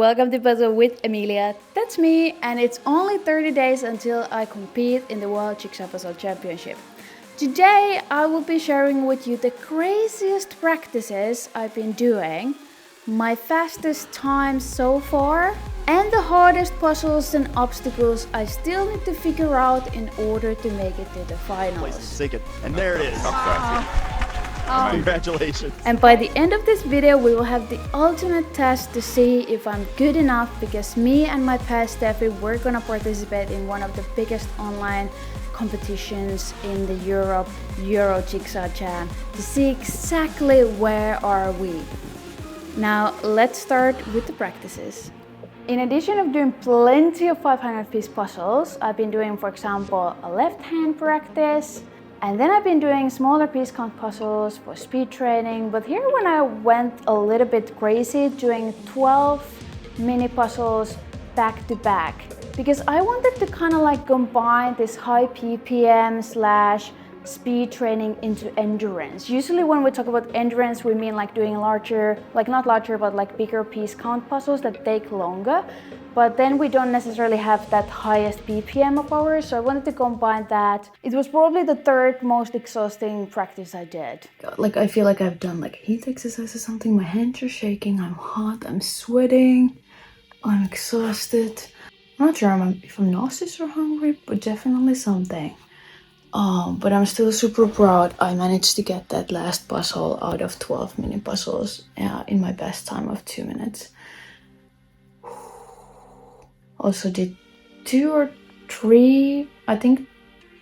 Welcome to Puzzle with Emilia, that's me, and it's only 30 days until I compete in the World Jigsaw Puzzle Championship. Today I will be sharing with you the craziest practices I've been doing, my fastest time so far, and the hardest puzzles and obstacles I still need to figure out in order to make it to the finals. Sink it. And there it is. Congratulations. And by the end of this video we will have the ultimate test to see if I'm good enough, because me and my past Steffi, we're gonna participate in one of the biggest online competitions in the Euro Jigsaw Jam to see exactly where are we. Now let's start with the practices. In addition of doing plenty of 500-piece puzzles, I've been doing, for example, a left hand practice, and then I've been doing smaller piece count puzzles for speed training. But here when I went a little bit crazy doing 12 mini puzzles back to back, because I wanted to kind of like combine this high PPM / speed training into endurance. Usually when we talk about endurance, we mean like doing larger, like not larger, but like bigger piece count puzzles that take longer. But then we don't necessarily have that highest BPM of ours, so I wanted to combine that. It was probably the third most exhausting practice I did. Like I feel like I've done like heat exercise or something. My hands are shaking, I'm hot, I'm sweating, I'm exhausted. I'm not sure if I'm nauseous or hungry, but definitely something. But I'm still super proud. I managed to get that last puzzle out of 12 mini puzzles in my best time of 2 minutes. Also did 2 or 3, I think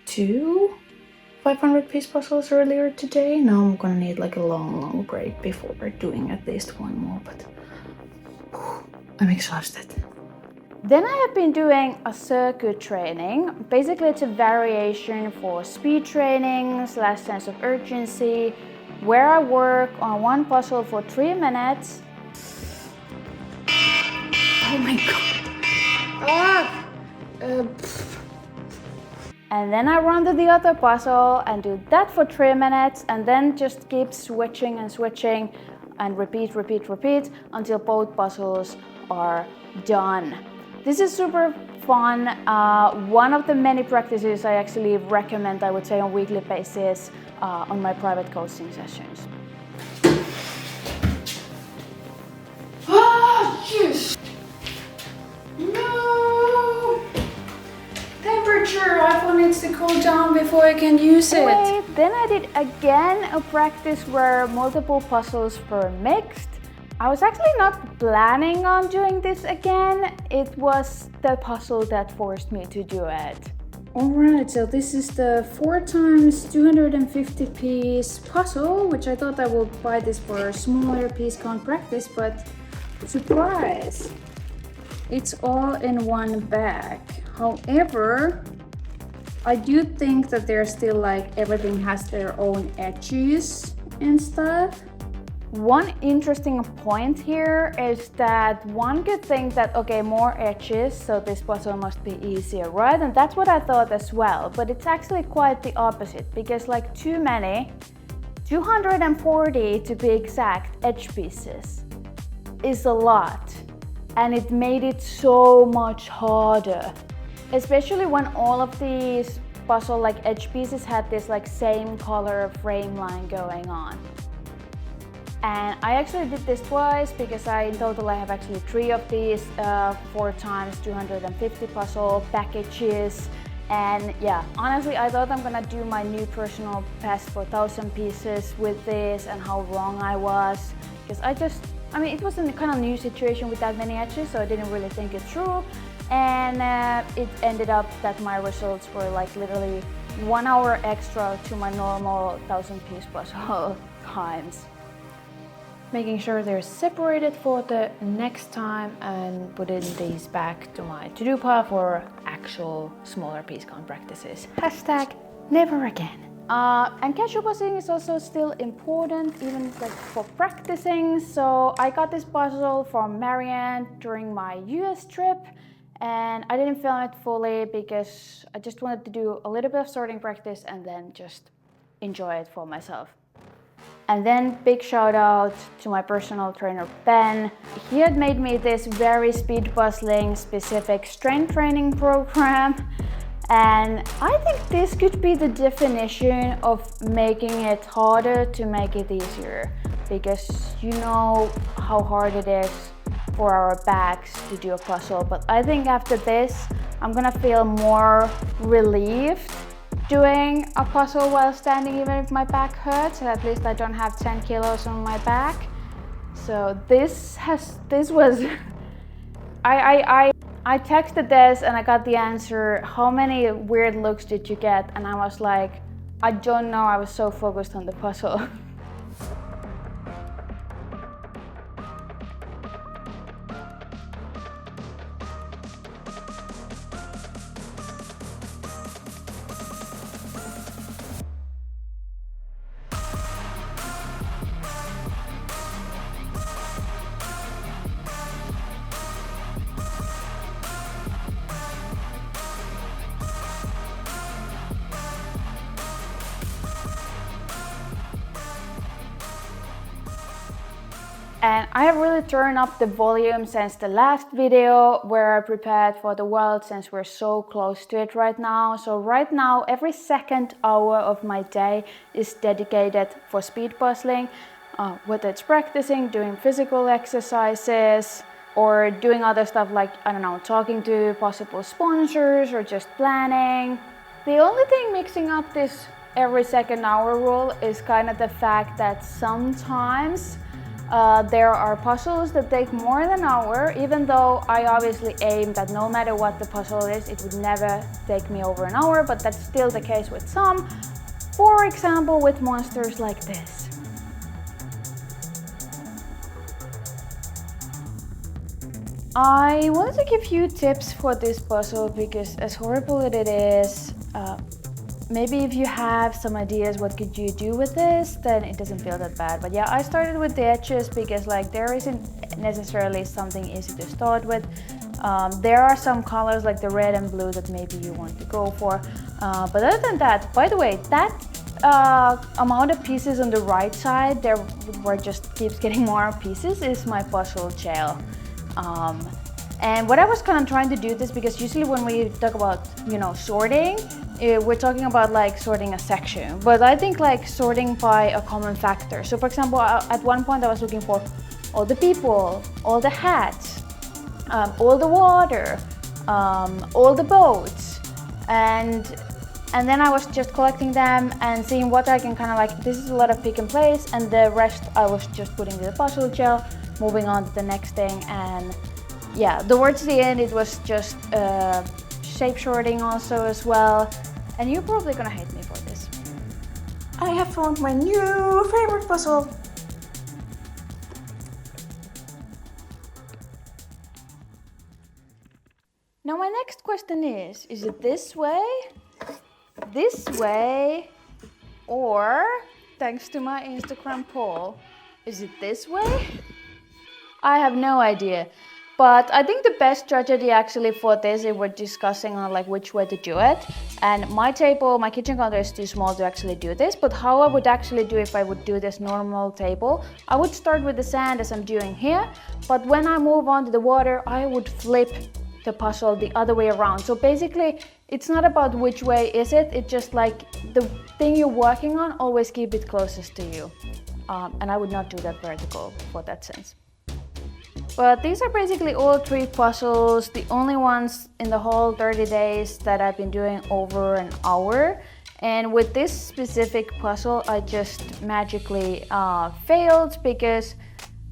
2 500-piece puzzles earlier today. Now I'm gonna need like a long break before doing at least one more, but I'm exhausted. Then I have been doing a circuit training. Basically it's a variation for speed training / sense of urgency, where I work on one puzzle for 3 minutes. Oh my god. And then I run to the other puzzle and do that for 3 minutes, and then just keep switching and repeat until both puzzles are done. This is super fun. One of the many practices I actually recommend, I would say, on a weekly basis on my private coaching sessions. Yes! No! Temperature! iPhone needs to cool down before I can use it. Wait, then I did again a practice where multiple puzzles were mixed. I was actually not planning on doing this again. It was the puzzle that forced me to do it. Alright, so this is the 4x 250-piece puzzle, which I thought I would buy this for a smaller piece count practice, but surprise! It's all in one bag. However, I do think that there's still like everything has their own edges and stuff. One interesting point here is that one could think that, okay, more edges, so this puzzle must be easier, right? And that's what I thought as well, but it's actually quite the opposite, because like too many, 240 to be exact, edge pieces is a lot. And it made it so much harder, especially when all of these puzzle like edge pieces had this like same color frame line going on. And I actually did this twice, because in total I have actually 3 of these 4x 250 puzzle packages. And yeah, honestly I thought I'm gonna do my new personal best for 1,000 pieces with this, and how wrong I was, because I mean, it was a kind of new situation with that many edges, so I didn't really think it through. And it ended up that my results were like literally 1 hour extra to my normal 1,000-piece puzzle times. Making sure they're separated for the next time, and putting these back to my to-do pile for actual smaller piece count practices. Hashtag never again. And casual puzzling is also still important, even like for practicing. So I got this puzzle from Marianne during my US trip, and I didn't film it fully because I just wanted to do a little bit of sorting practice and then just enjoy it for myself. And then big shout out to my personal trainer Ben. He had made me this very speed puzzling specific strength training program. And I think this could be the definition of making it harder to make it easier, because you know how hard it is for our backs to do a puzzle. But I think after this, I'm gonna feel more relieved doing a puzzle while standing, even if my back hurts. At least I don't have 10 kilos on my back. So this was, I texted this and I got the answer, how many weird looks did you get? And I was like, I don't know, I was so focused on the puzzle. And I have really turned up the volume since the last video where I prepared for the world, since we're so close to it right now. So right now, every second hour of my day is dedicated for speed puzzling, whether it's practicing, doing physical exercises, or doing other stuff like, I don't know, talking to possible sponsors or just planning. The only thing mixing up this every second hour rule is kind of the fact that sometimes there are puzzles that take more than an hour, even though I obviously aim that no matter what the puzzle is, it would never take me over an hour, but that's still the case with some. For example, with monsters like this. I wanted to give you tips for this puzzle because as horrible as it is, maybe if you have some ideas what could you do with this, then it doesn't feel that bad. But yeah, I started with the edges because like there isn't necessarily something easy to start with. There are some colors like the red and blue that maybe you want to go for. But other than that, by the way, that amount of pieces on the right side, there where it just keeps getting more pieces, is my puzzle gel. And what I was kind of trying to do this, because usually when we talk about, you know, sorting, we're talking about like sorting a section, but I think like sorting by a common factor. So for example, at one point I was looking for all the people, all the hats, all the water, all the boats, and then I was just collecting them and seeing what I can kind of like, this is a lot of pick and place, and the rest I was just putting in the puzzle gel, moving on to the next thing. And yeah, towards the end it was just shape sorting also as well. And you're probably gonna hate me for this. I have found my new favorite puzzle. Now my next question is it this way, or, thanks to my Instagram poll, is it this way? I have no idea. But I think the best strategy actually for this, if we're discussing on like which way to do it, and my table, my kitchen counter is too small to actually do this, but how I would actually do if I would do this normal table, I would start with the sand as I'm doing here, but when I move on to the water, I would flip the puzzle the other way around. So basically, it's not about which way is it, it's just like the thing you're working on, always keep it closest to you. And I would not do that vertical for that sense. But these are basically all 3 puzzles, the only ones in the whole 30 days that I've been doing over an hour. And with this specific puzzle, I just magically failed because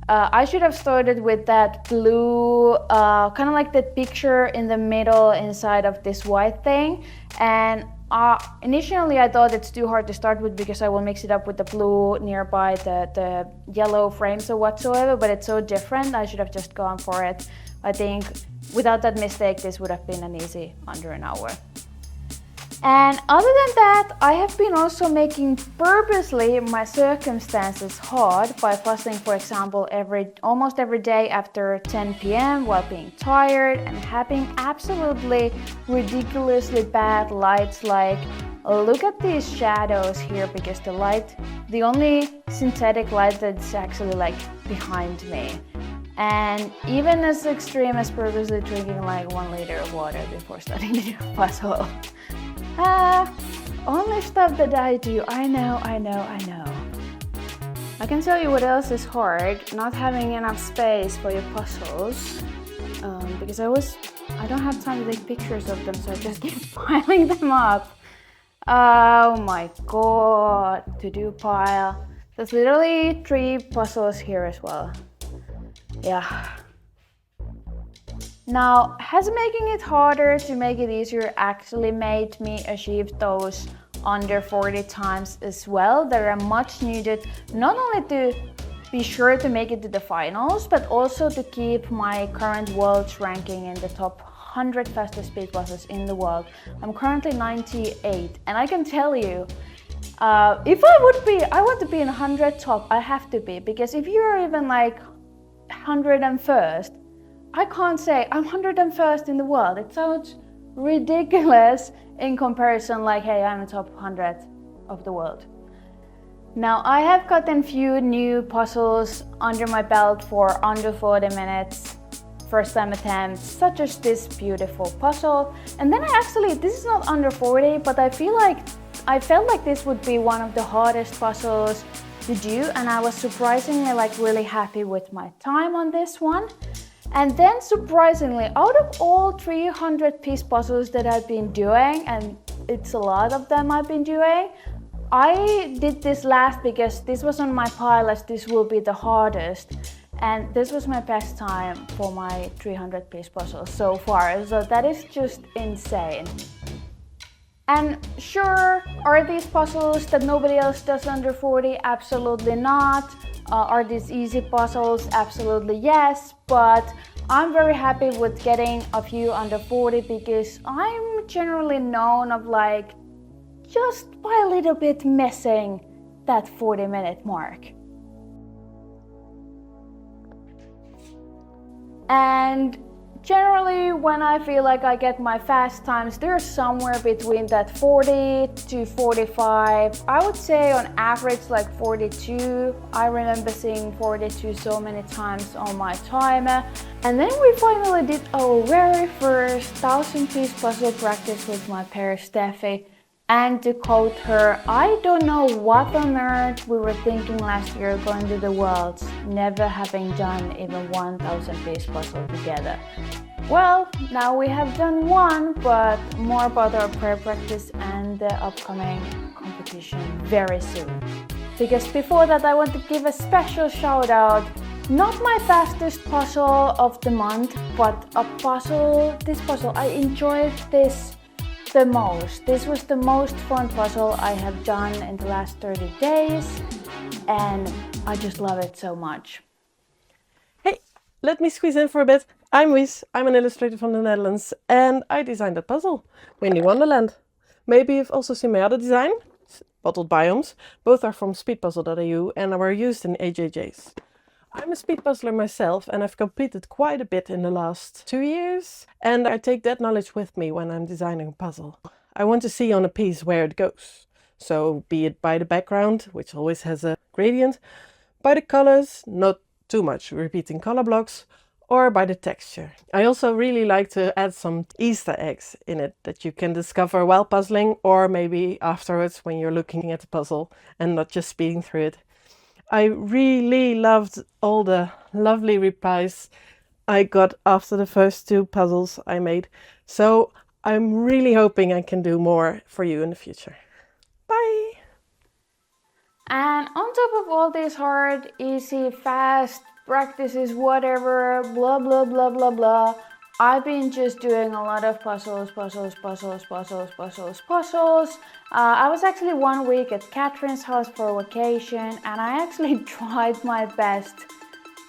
I should have started with that blue, kind of like that picture in the middle inside of this white thing. And initially I thought it's too hard to start with because I will mix it up with the blue nearby the yellow frames or whatsoever, but it's so different, I should have just gone for it. I think without that mistake, this would have been an easy under an hour. And other than that, I have been also making purposely my circumstances hard by puzzling, for example, almost every day after 10 p.m. while being tired and having absolutely ridiculously bad lights, like Look at these shadows here, because the light, the only synthetic light that's actually like behind me. And even as extreme as purposely drinking like 1 liter of water before starting the puzzle. Only stuff that I do. I know. I can tell you what else is hard, not having enough space for your puzzles. Because I don't have time to take pictures of them, so I just keep piling them up. Oh my god, to-do pile. There's literally 3 puzzles here as well. Yeah. Now, has making it harder to make it easier actually made me achieve those under 40 times as well that are much needed, not only to be sure to make it to the finals, but also to keep my current world's ranking in the top 100 fastest speed puzzles in the world. I'm currently 98, and I can tell you, if I want to be in 100 top, I have to be, because if you're even like 101st, I can't say I'm 101st in the world. It sounds ridiculous in comparison, like, hey, I'm in top 100 of the world. Now, I have gotten few new puzzles under my belt for under 40 minutes. First time attempts, such as this beautiful puzzle. And then this is not under 40, but I felt like this would be one of the hardest puzzles to do, and I was surprisingly like really happy with my time on this one. And then surprisingly, out of all 300 piece puzzles that I've been doing, and it's a lot of them I've been doing, I did this last because this was on my pile as this will be the hardest. And this was my best time for my 300 piece puzzle so far, so that is just insane. And sure, are these puzzles that nobody else does under 40? Absolutely not. Are these easy puzzles? Absolutely yes, but I'm very happy with getting a few under 40 because I'm generally known of like just by a little bit missing that 40-minute mark. And generally, when I feel like I get my fast times, they're somewhere between that 40 to 45. I would say on average like 42. I remember seeing 42 so many times on my timer. And then we finally did our very first 1000-piece puzzle practice with my pair Steffi. And to quote her, I don't know what on earth we were thinking last year going to the Worlds, never having done even 1000-piece puzzle together. Well, now we have done one, but more about our prayer practice and the upcoming competition very soon. Because before that, I want to give a special shout out, not my fastest puzzle of the month, but this puzzle, I enjoyed this the most. This was the most fun puzzle I have done in the last 30 days, and I just love it so much. Hey, let me squeeze in for a bit. I'm Wies, I'm an illustrator from the Netherlands, and I designed that puzzle, Windy Wonderland. Maybe you've also seen my other design, Bottled Biomes. Both are from speedpuzzle.eu and were used in AJJs. I'm a speed puzzler myself, and I've completed quite a bit in the last 2 years, and I take that knowledge with me when I'm designing a puzzle. I want to see on a piece where it goes. So be it by the background, which always has a gradient, by the colors, not too much repeating color blocks, or by the texture. I also really like to add some Easter eggs in it that you can discover while puzzling, or maybe afterwards when you're looking at the puzzle and not just speeding through it. I really loved all the lovely replies I got after the first 2 puzzles I made. So I'm really hoping I can do more for you in the future. Bye! And on top of all these hard, easy, fast practices, whatever, blah, blah, blah, blah, blah, I've been just doing a lot of puzzles. I was actually 1 week at Catherine's house for vacation, and I actually tried my best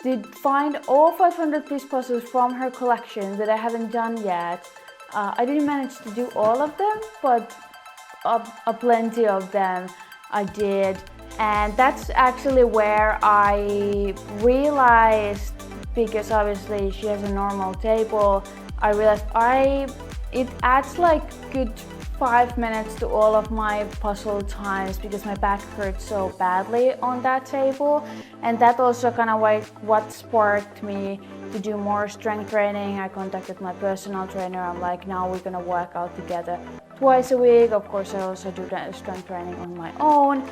to find all 500-piece puzzles from her collection that I haven't done yet. I didn't manage to do all of them, but a plenty of them I did. And that's actually where I realized, because obviously she has a normal table, I realized it adds like good 5 minutes to all of my puzzle times because my back hurt so badly on that table, and that also kind of like what sparked me to do more strength training. I contacted my personal trainer. I'm like, now we're gonna work out together twice a week. Of course, I also do that strength training on my own.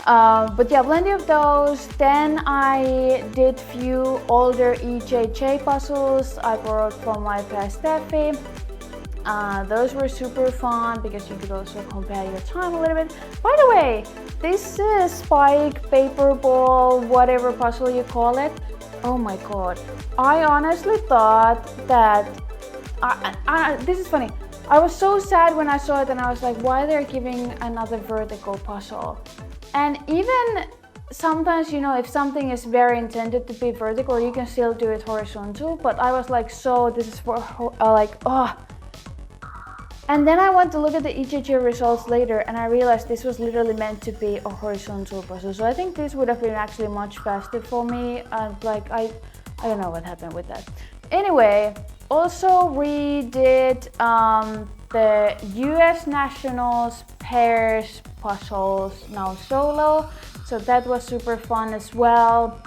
But yeah, plenty of those. Then I did few older EJJ puzzles I borrowed from my past Steffi. Those were super fun because you could also compare your time a little bit. By the way, this spike, paper ball, whatever puzzle you call it, oh my god. I honestly thought that, this is funny. I was so sad when I saw it and I was like, why they're giving another vertical puzzle? And even sometimes, you know, if something is very intended to be vertical, you can still do it horizontal. But I was like, so this is for oh. And then I went to look at the EJJ results later and I realized this was literally meant to be a horizontal puzzle. So I think this would have been actually much faster for me. Like I don't know what happened with that. Anyway, also we did the US Nationals pairs puzzles now solo. So that was super fun as well.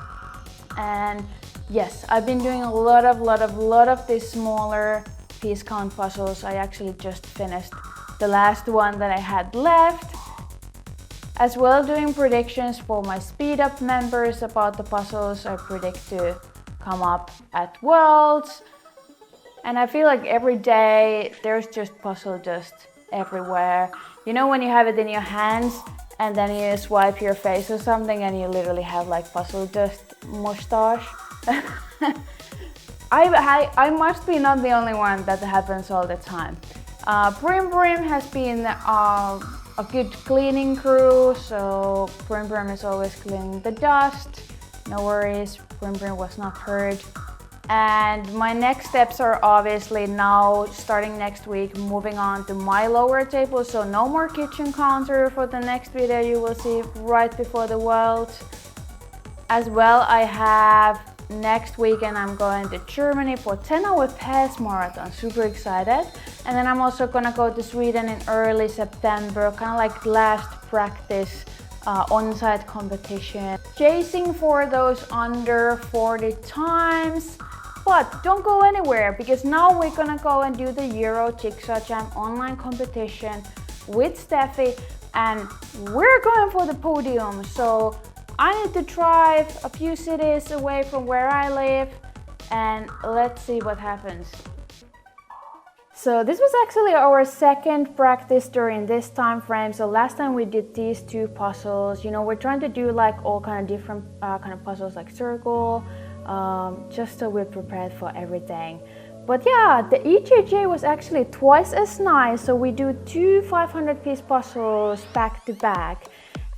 And yes, I've been doing a lot of these smaller piece count puzzles. I actually just finished the last one that I had left. As well, doing predictions for my speed up members about the puzzles I predict to come up at Worlds. And I feel like every day there's just puzzle dust everywhere. You know when you have it in your hands and then you swipe your face or something and you literally have like puzzle dust mustache. I must be not the only one that happens all the time. Brim has been a good cleaning crew, so Brim is always cleaning the dust. No worries, Brim was not hurt. And my next steps are obviously now, starting next week, moving on to my lower table. So no more kitchen counter for the next video you will see right before the World. As well, I have next weekend I'm going to Germany for 10-hour pass marathon, super excited. And then I'm also gonna go to Sweden in early September, kind of like last practice on-site competition. Chasing for those under 40 times. But don't go anywhere because now we're gonna go and do the Euro Jigsaw Jam online competition with Steffi and we're going for the podium. So I need to drive a few cities away from where I live and let's see what happens. So this was actually our second practice during this time frame. So last time we did these two puzzles. You know, we're trying to do like all kind of different kind of puzzles like circle, just so we're prepared for everything. But yeah, the EJJ was actually twice as nice. So we do two 500-piece puzzles back to back.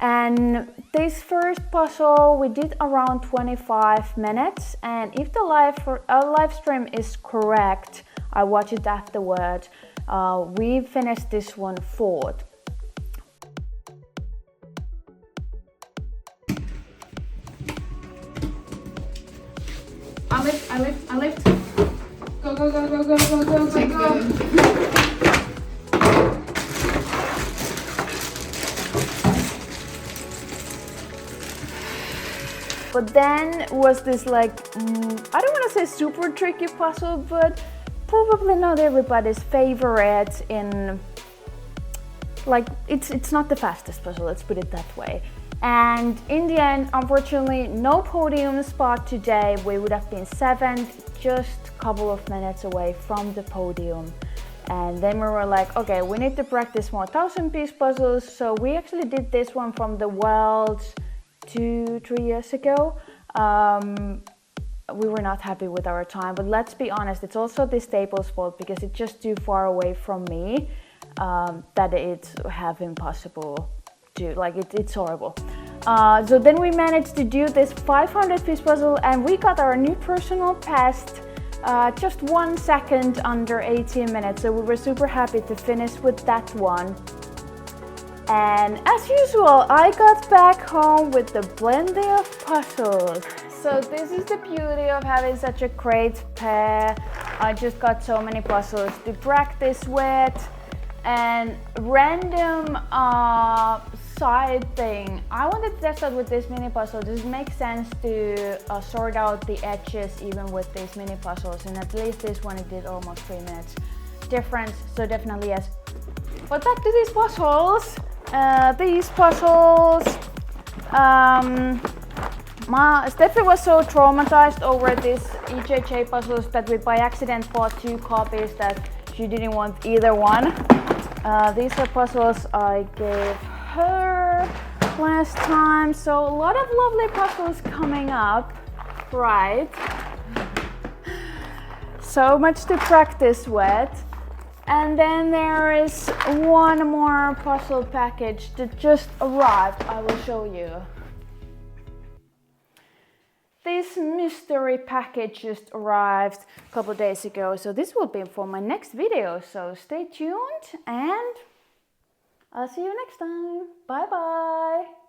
And this first puzzle we did around 25 minutes. And if the live stream is correct, I watched it afterward, we finished this one fourth. I lift. Go. But then was this like, I don't want to say super tricky puzzle, but probably not everybody's favorite in, like, it's not the fastest puzzle, let's put it that way. And in the end, unfortunately, no podium spot today. We would have been 7th, just a couple of minutes away from the podium. And then we were like, okay, we need to practice more 1000-piece puzzles. So we actually did this one from the Worlds 2-3 years ago. We were not happy with our time, but let's be honest, it's also this table's fault because it's just too far away from me that it's half impossible to, like, it's horrible. So then we managed to do this 500-piece puzzle and we got our new personal best, just 1 second under 18 minutes. So we were super happy to finish with that one. And as usual, I got back home with the plenty of puzzles. So this is the beauty of having such a great pair. I just got so many puzzles to practice with. And random side thing, I wanted to test out with this mini puzzle. Does it make sense to sort out the edges even with these mini puzzles? And at least this one, it did almost 3 minutes difference, so definitely yes. But back to these puzzles. Steffi was so traumatized over these EJJ puzzles that we by accident bought 2 copies that she didn't want either one. These are puzzles I gave her last time, so a lot of lovely puzzles coming up, right? So much to practice with. And then there is one more puzzle package that just arrived. I will show you. This mystery package just arrived a couple of days ago, so this will be for my next video, so stay tuned and I'll see you next time. Bye bye!